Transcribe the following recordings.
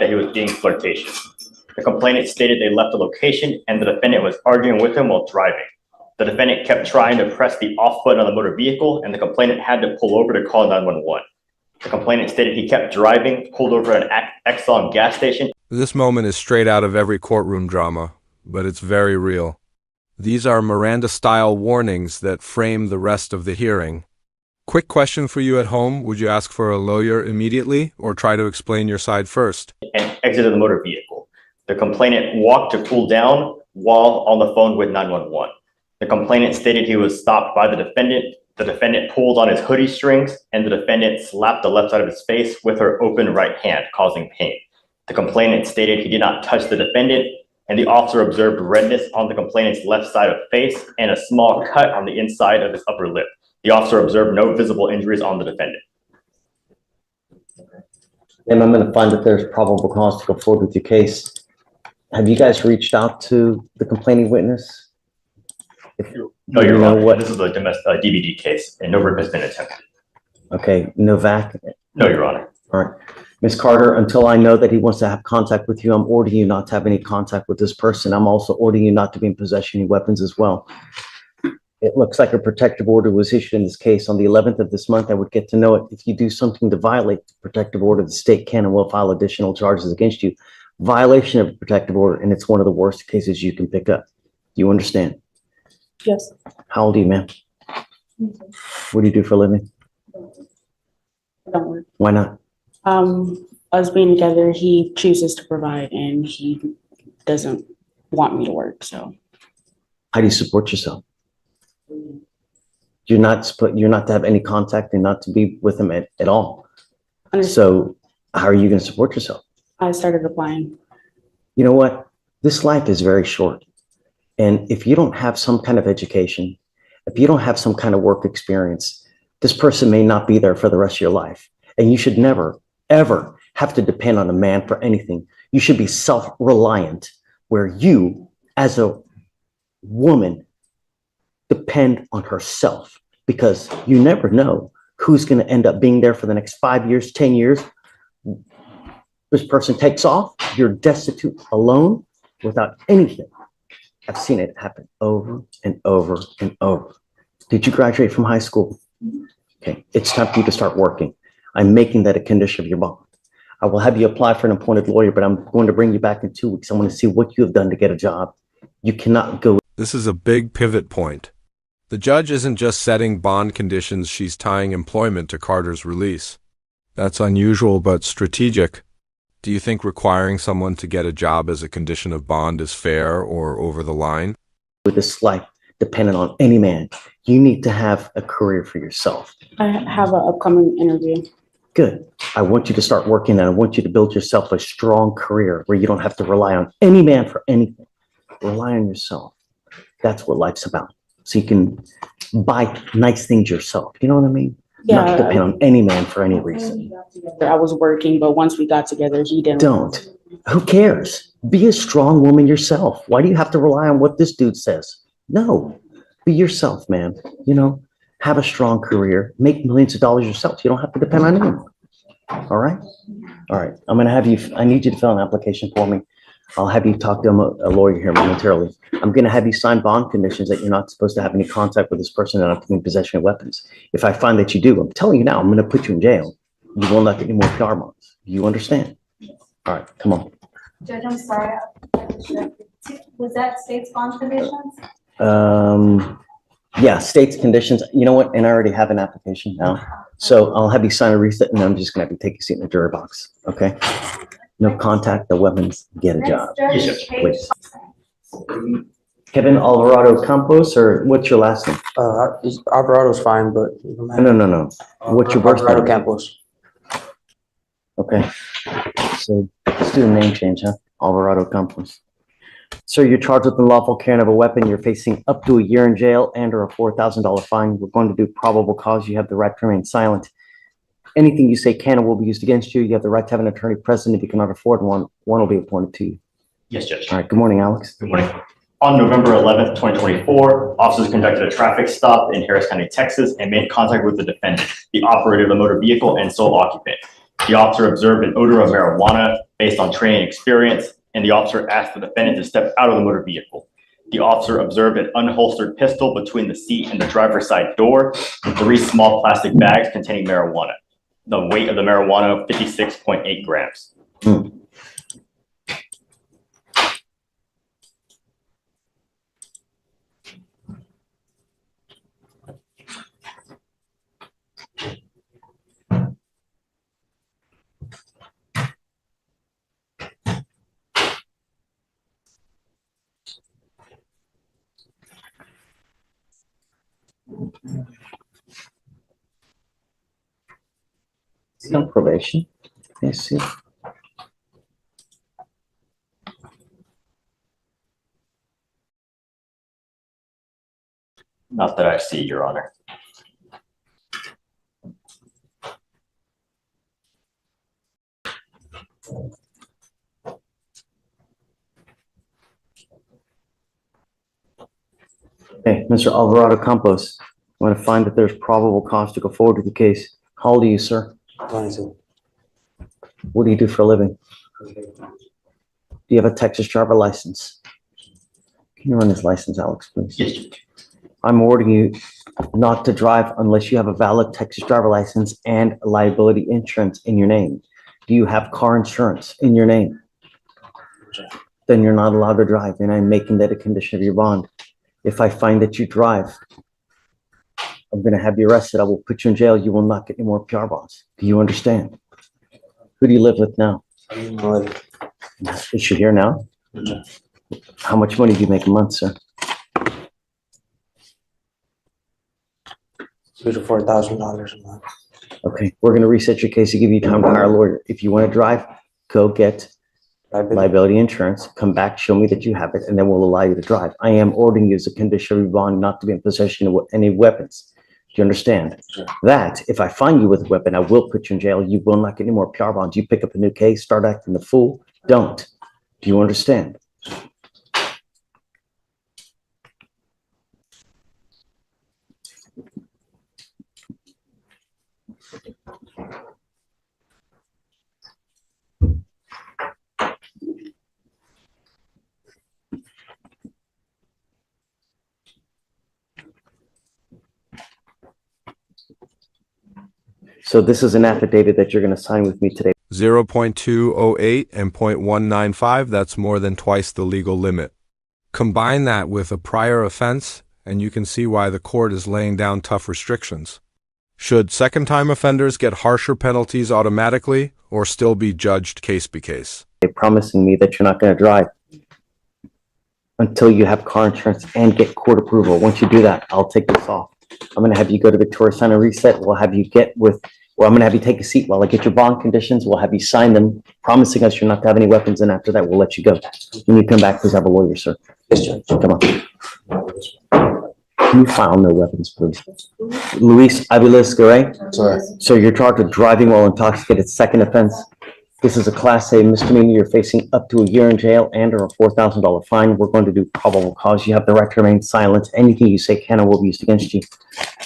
that he was being flirtatious. The complainant stated they left the location and the defendant was arguing with him while driving. The defendant kept trying to press the off button on the motor vehicle and the complainant had to pull over to call 911. The complainant stated he kept driving, pulled over at an Exxon gas station. This moment is straight out of every courtroom drama, but it's very real. These are Miranda-style warnings that frame the rest of the hearing. Quick question for you at home. Would you ask for a lawyer immediately or try to explain your side first? And exited the motor vehicle. The complainant walked to cool down while on the phone with 911. The complainant stated he was stopped by the defendant. The defendant pulled on his hoodie strings and the defendant slapped the left side of his face with her open right hand, causing pain. The complainant stated he did not touch the defendant and the officer observed redness on the complainant's left side of face and a small cut on the inside of his upper lip. The officer observed no visible injuries on the defendant. And I'm going to find that there's probable cause to go forward with your case. Have you guys reached out to the complaining witness? No, you're wrong. What? This is a DVD case and no rip has been attempted. Okay, Novak? No, Your Honor. All right. Ms. Carter, until I know that he wants to have contact with you, I'm ordering you not to have any contact with this person. I'm also ordering you not to be in possession of weapons as well. It looks like a protective order was issued in this case on the 11th of this month. I would get to know it. If you do something to violate the protective order, the state can and will file additional charges against you. Violation of a protective order, and it's one of the worst cases you can pick up. Do you understand? Yes. How old are you, ma'am? What do you do for a living? I don't work. Why not? Us being together, he chooses to provide and he doesn't want me to work, so. How do you support yourself? You're not to have any contact and not to be with him at all. So how are you going to support yourself? I started applying. You know what? This life is very short. And if you don't have some kind of education, if you don't have some kind of work experience, this person may not be there for the rest of your life. And you should never, ever have to depend on a man for anything. You should be self-reliant, where you, as a woman, depend on herself, because you never know who's going to end up being there for the next 5 years, 10 years. This person takes off, you're destitute, alone, without anything. I've seen it happen over and over and over. Did you graduate from high school? Okay, it's time for you to start working. I'm making that a condition of your bond. I will have you apply for an appointed lawyer, but I'm going to bring you back in 2 weeks. I want to see what you have done to get a job. You cannot go. This is a big pivot point. The judge isn't just setting bond conditions, she's tying employment to Carter's release. That's unusual but strategic. Do you think requiring someone to get a job as a condition of bond is fair or over the line? With this life dependent on any man, you need to have a career for yourself. I have an upcoming interview. Good. I want you to start working and I want you to build yourself a strong career where you don't have to rely on any man for anything. Rely on yourself. That's what life's about. So you can buy nice things yourself. You know what I mean? Yeah. Not depend on any man for any reason. I was working, but once we got together, he didn't. Don't. Who cares? Be a strong woman yourself. Why do you have to rely on what this dude says? No. Be yourself, man. You know, have a strong career. Make millions of dollars yourself. You don't have to depend on anyone. All right? All right. I'm going to have you, I need you to fill an application for me. I'll have you talk to a lawyer here momentarily. I'm going to have you sign bond conditions that you're not supposed to have any contact with this person and not to be in possession of weapons. If I find that you do, I'm telling you now, I'm going to put you in jail. You will not get any more PR bonds. You understand? All right, come on. Judge, I'm sorry. Was that state's bond conditions? Yeah, state's conditions. You know what? And I already have an application now. So I'll have you sign a receipt and I'm just going to have you take a seat in the jury box. Okay? No contact, no weapons, get a job. Yes, Please. Kevin Alvarado Campos, or what's your last name? Alvarado's fine, but No. What's your birth Alvarado name? Campos. Okay. So let's do a name change, huh? Alvarado Campos. Sir, you're charged with unlawful carrying of a weapon. You're facing up to a year in jail and or a $4,000 fine. We're going to do probable cause. You have the right to remain silent. Anything you say can and will be used against you. You have the right to have an attorney present. If you cannot afford one will be appointed to you. Yes, Judge. All right. Good morning, Alex. Good morning. On November 11th, 2024, officers conducted a traffic stop in Harris County, Texas, and made contact with the defendant, the operator of the motor vehicle and sole occupant. The officer observed an odor of marijuana based on training and experience, and the officer asked the defendant to step out of the motor vehicle. The officer observed an unholstered pistol between the seat and the driver's side door, and 3 small plastic bags containing marijuana. The weight of the marijuana, 56.8 grams. He's on probation. Yes, see. Not that I see, Your Honor. Hey, Mr. Alvarado Campos, I want to find that there's probable cause to go forward with the case. How old are you, sir? 22. What do you do for a living? Do you have a Texas driver license? Can you run his license, Alex, please? Yes, Judge. I'm ordering you not to drive unless you have a valid Texas driver license and liability insurance in your name. Do you have car insurance in your name? Then you're not allowed to drive, and I'm making that a condition of your bond. If I find that you drive, I'm going to have you arrested. I will put you in jail. You will not get any more PR bonds. Do you understand? Who do you live with now? Is she here now? How much money do you make a month, sir? $3,000 to $4,000 a month. Okay, we're going to reset your case to give you time to hire a lawyer. If you want to drive, go get liability insurance, come back, show me that you have it, and then we'll allow you to drive. I am ordering you as a condition of your bond not to be in possession of any weapons. Do you understand? Sure. That if I find you with a weapon, I will put you in jail. You will not get any more PR bonds. You pick up a new case, start acting the fool. Don't. Do you understand? So this is an affidavit that you're going to sign with me today. 0.208 and 0.195, that's more than twice the legal limit. Combine that with a prior offense, and you can see why the court is laying down tough restrictions. Should second-time offenders get harsher penalties automatically, or still be judged case by case? They're promising me that you're not going to drive until you have car insurance and get court approval. Once you do that, I'll take this off. I'm going to have you go to Victoria Center Reset. We'll have you I'm going to have you take a seat while I get your bond conditions. We'll have you sign them, promising us you're not to have any weapons, and after that, we'll let you go. When you come back, please have a lawyer, sir. Yes, Judge. Come on. Can you file no weapons, please? Luis Abilisk, right? Sorry. So you're charged with driving while intoxicated, second offense. This is a Class A misdemeanor. You're facing up to a year in jail and or a $4,000 fine. We're going to do probable cause. You have the right to remain silent. Anything you say can or will be used against you.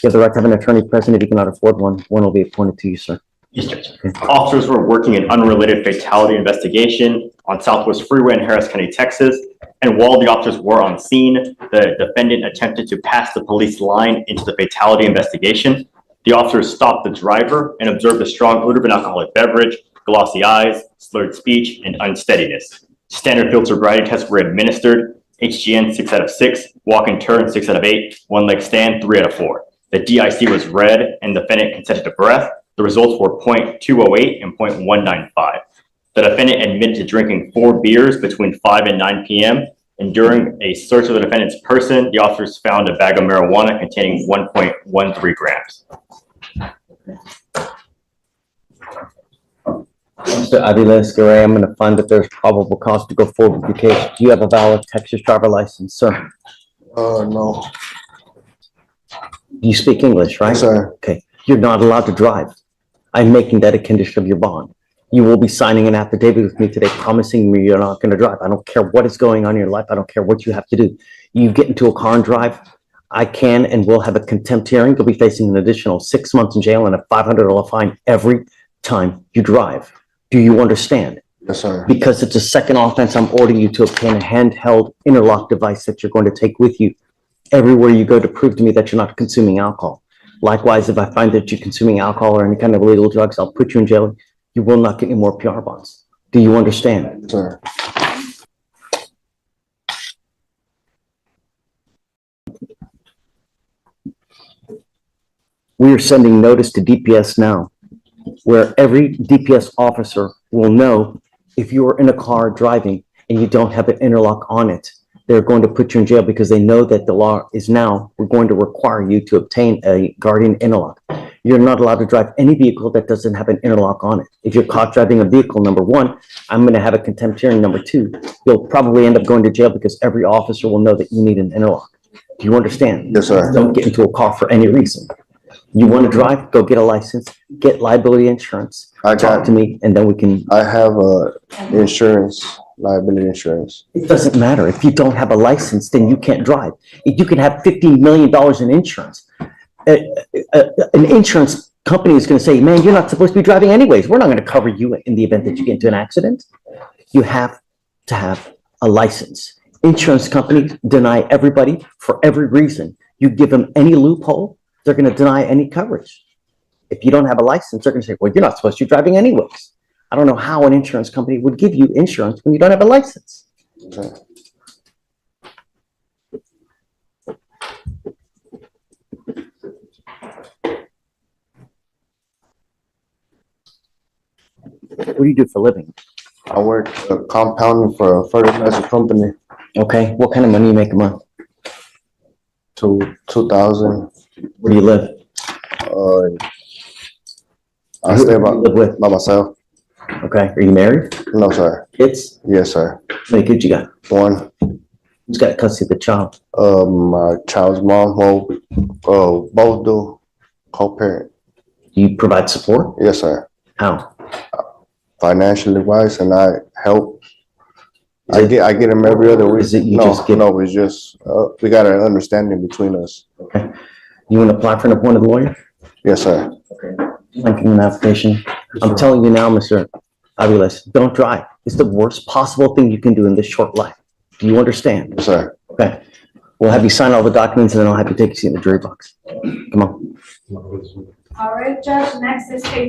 You have the right to have an attorney present. If you cannot afford one, one will be appointed to you, sir. Yes, Judge. Officers were working an unrelated fatality investigation on Southwest Freeway in Harris County, Texas. And while the officers were on scene, the defendant attempted to pass the police line into the fatality investigation. The officers stopped the driver and observed a strong odor of an alcoholic beverage, glossy eyes, slurred speech, and unsteadiness. Standard field sobriety tests were administered. HGN 6 out of 6, walk and turn 6 out of 8, one leg stand 3 out of 4. The DIC was read and the defendant consented to breath. The results were 0.208 and 0.195. The defendant admitted to drinking 4 beers between 5 and 9 p.m. And during a search of the defendant's person, the officers found a bag of marijuana containing 1.13 grams. Mr. Abilisk, I'm going to find that there's probable cause to go forward with your case. Do you have a valid Texas driver license, sir? No. You speak English, right? Sir. Okay. You're not allowed to drive. I'm making that a condition of your bond. You will be signing an affidavit with me today promising me you're not going to drive. I don't care what is going on in your life. I don't care what you have to do. You get into a car and drive, I can and will have a contempt hearing. You'll be facing an additional 6 months in jail and a $500 fine every time you drive. Do you understand? Yes, sir. Because it's a second offense, I'm ordering you to obtain a handheld interlock device that you're going to take with you everywhere you go to prove to me that you're not consuming alcohol. Likewise, if I find that you're consuming alcohol or any kind of illegal drugs, I'll put you in jail. You will not get any more PR bonds. Do you understand? Yes, sir. We are sending notice to DPS now, where every DPS officer will know if you are in a car driving and you don't have an interlock on it, they're going to put you in jail because they know that the law is now, we're going to require you to obtain a guardian interlock. You're not allowed to drive any vehicle that doesn't have an interlock on it. If you're caught driving a vehicle, number one, I'm going to have a contempt hearing. Number two, you'll probably end up going to jail because every officer will know that you need an interlock. Do you understand? Yes, sir. Don't get into a car for any reason. You want to drive, go get a license, get liability insurance, I talk got, to me, and then we can, I have insurance, liability insurance. it doesn't matter. If you don't have a license, then you can't drive. If you can have $15 million in insurance, an insurance company is going to say, man, you're not supposed to be driving anyways. We're not going to cover you in the event that you get into an accident. You have to have a license. Insurance companies deny everybody for every reason. You give them any loophole, they're going to deny any coverage. If you don't have a license, they're going to say, well, you're not supposed to be driving anyways. I don't know how an insurance company would give you insurance when you don't have a license. Okay. What do you do for a living? I work compounding for a fertilizer company. Okay, what kind of money you make a month? To 2,000. Where do you live? I Who stay do you live with? by myself. Okay, are you married? No, sir. Kids? Yes, sir. How many kids you got? One, Who's got custody of the child? my child's mom, both do co-parent. Do you provide support? Yes, sir. How? Financially wise, and I help. I get them every other week. Is it you No, just give- no, it's just, we got an understanding between us. Okay. You want to apply for an appointed lawyer? Yes, sir. Okay. Linking an application. I'm telling you now, Mr. Abilisk, don't drive. It's the worst possible thing you can do in this short life. Do you understand? Yes, sir. Okay. We'll have you sign all the documents and then I'll have you take a seat in the jury box. Come on. All right, Judge, next is case